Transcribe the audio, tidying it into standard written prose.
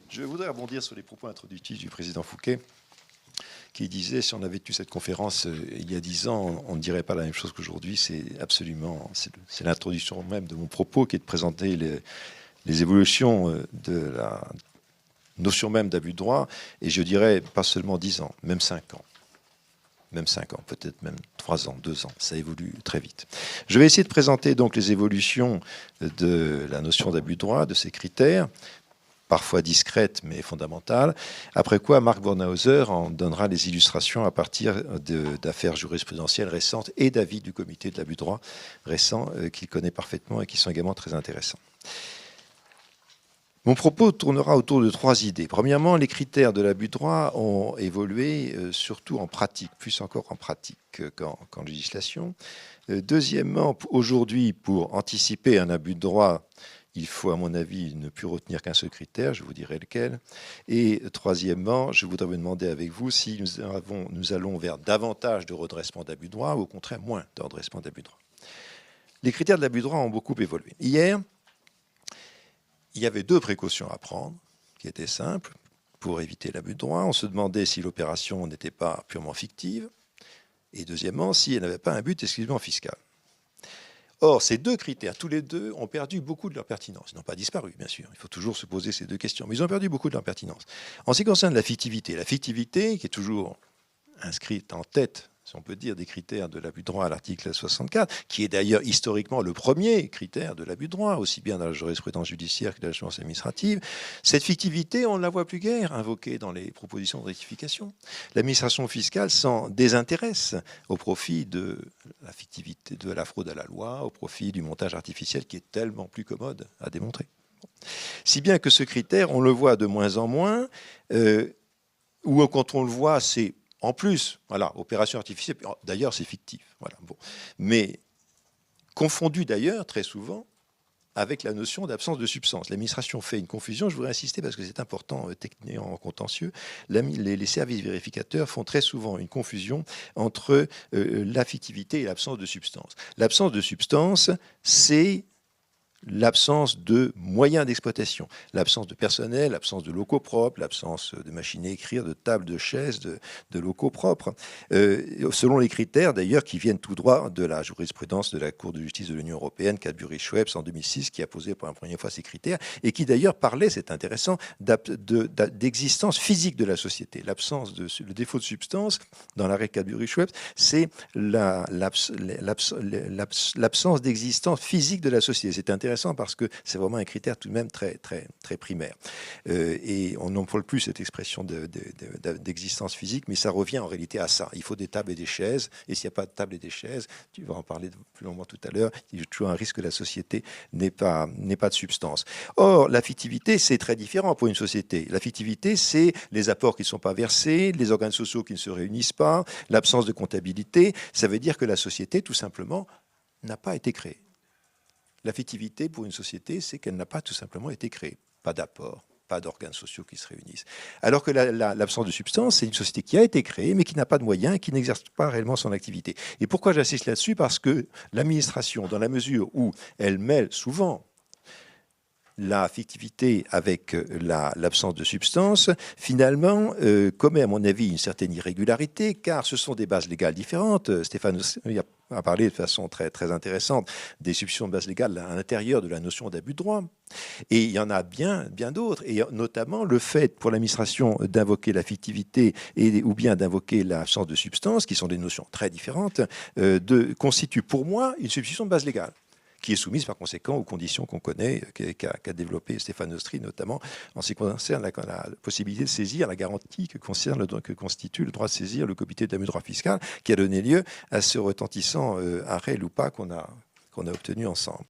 Je voudrais rebondir sur les propos introductifs du président Fouquet, qui disait, si on avait eu cette conférence il y a 10 ans, on ne dirait pas la même chose qu'aujourd'hui. C'est l'introduction même de mon propos, qui est de présenter les évolutions de la notion même d'abus de droit, et je dirais pas seulement 10 ans, même 5 ans. Même 5 ans, peut-être même 3 ans, 2 ans, ça évolue très vite. Je vais essayer de présenter donc les évolutions de la notion d'abus de droit, de ses critères, parfois discrètes mais fondamentales, après quoi Marc Bornhauser en donnera les illustrations à partir d'affaires jurisprudentielles récentes et d'avis du comité de l'abus de droit récents qu'il connaît parfaitement et qui sont également très intéressants. Mon propos tournera autour de 3 idées. Premièrement, les critères de l'abus de droit ont évolué surtout en pratique, plus encore en pratique qu'en législation. Deuxièmement, aujourd'hui, pour anticiper un abus de droit, il faut, à mon avis, ne plus retenir qu'un seul critère, je vous dirai lequel. Et troisièmement, je voudrais vous demander avec vous si nous allons vers davantage de redressement d'abus de droit ou au contraire moins de redressement d'abus de droit. Les critères de l'abus de droit ont beaucoup évolué. Hier, il y avait 2 précautions à prendre, qui étaient simples, pour éviter l'abus de droit. On se demandait si l'opération n'était pas purement fictive, et deuxièmement, si elle n'avait pas un but exclusivement fiscal. Or, ces 2 critères, tous les 2, ont perdu beaucoup de leur pertinence. Ils n'ont pas disparu, bien sûr. Il faut toujours se poser ces 2 questions. Mais ils ont perdu beaucoup de leur pertinence. En ce qui concerne la fictivité qui est toujours inscrite en tête, si on peut dire, des critères de l'abus de droit à l'article 64, qui est d'ailleurs historiquement le premier critère de l'abus de droit, aussi bien dans la jurisprudence judiciaire que dans la jurisprudence administrative, cette fictivité, on ne la voit plus guère invoquée dans les propositions de rectification. L'administration fiscale s'en désintéresse au profit de la fictivité, de la fraude à la loi, au profit du montage artificiel qui est tellement plus commode à démontrer. Si bien que ce critère, on le voit de moins en moins, ou quand on le voit, c'est en plus, voilà, opération artificielle, d'ailleurs c'est fictif, voilà, bon. Mais confondu d'ailleurs très souvent avec la notion d'absence de substance. L'administration fait une confusion, je voudrais insister parce que c'est important techniquement en contentieux. Les services vérificateurs font très souvent une confusion entre la fictivité et l'absence de substance. L'absence de substance, c'est l'absence de moyens d'exploitation, l'absence de personnel, l'absence de locaux propres, l'absence de machines à écrire, de tables, de chaises, de locaux propres, selon les critères d'ailleurs qui viennent tout droit de la jurisprudence de la Cour de justice de l'Union européenne, Cadbury-Schweppes en 2006, qui a posé pour la première fois ces critères, et qui d'ailleurs parlait, c'est intéressant, d'existence physique de la société. Le défaut de substance, dans l'arrêt Cadbury-Schweppes, c'est l'absence d'existence physique de la société. C'est intéressant parce que c'est vraiment un critère tout de même très, très, très primaire. Et on n'emploie plus cette expression d'existence physique, mais ça revient en réalité à ça. Il faut des tables et des chaises, et s'il n'y a pas de table et des chaises, tu vas en parler plus longuement tout à l'heure, il y a toujours un risque que la société n'ait pas de substance. Or, la fictivité, c'est très différent pour une société. La fictivité, c'est les apports qui ne sont pas versés, les organes sociaux qui ne se réunissent pas, l'absence de comptabilité. Ça veut dire que la société, tout simplement, n'a pas été créée. La fictivité pour une société, c'est qu'elle n'a pas tout simplement été créée. Pas d'apport, pas d'organes sociaux qui se réunissent. Alors que l'absence de substance, c'est une société qui a été créée, mais qui n'a pas de moyens et qui n'exerce pas réellement son activité. Et pourquoi j'insiste là-dessus? Parce que l'administration, dans la mesure où elle mêle souvent la fictivité avec l'absence de substance, finalement, commet, à mon avis, une certaine irrégularité, car ce sont des bases légales différentes. Stéphane a parlé de façon très, très intéressante des substitutions de base légale à l'intérieur de la notion d'abus de droit. Et il y en a bien d'autres, et notamment le fait pour l'administration d'invoquer la fictivité ou bien d'invoquer l'absence de substance, qui sont des notions très différentes, constitue pour moi une substitution de base légale, qui est soumise par conséquent aux conditions qu'on connaît, qu'a développé Stéphane Ostry, notamment en ce qui concerne la possibilité de saisir, la garantie que constitue le droit de saisir le comité d'abus de droit fiscal, qui a donné lieu à ce retentissant arrêt Loupa qu'on a obtenu ensemble.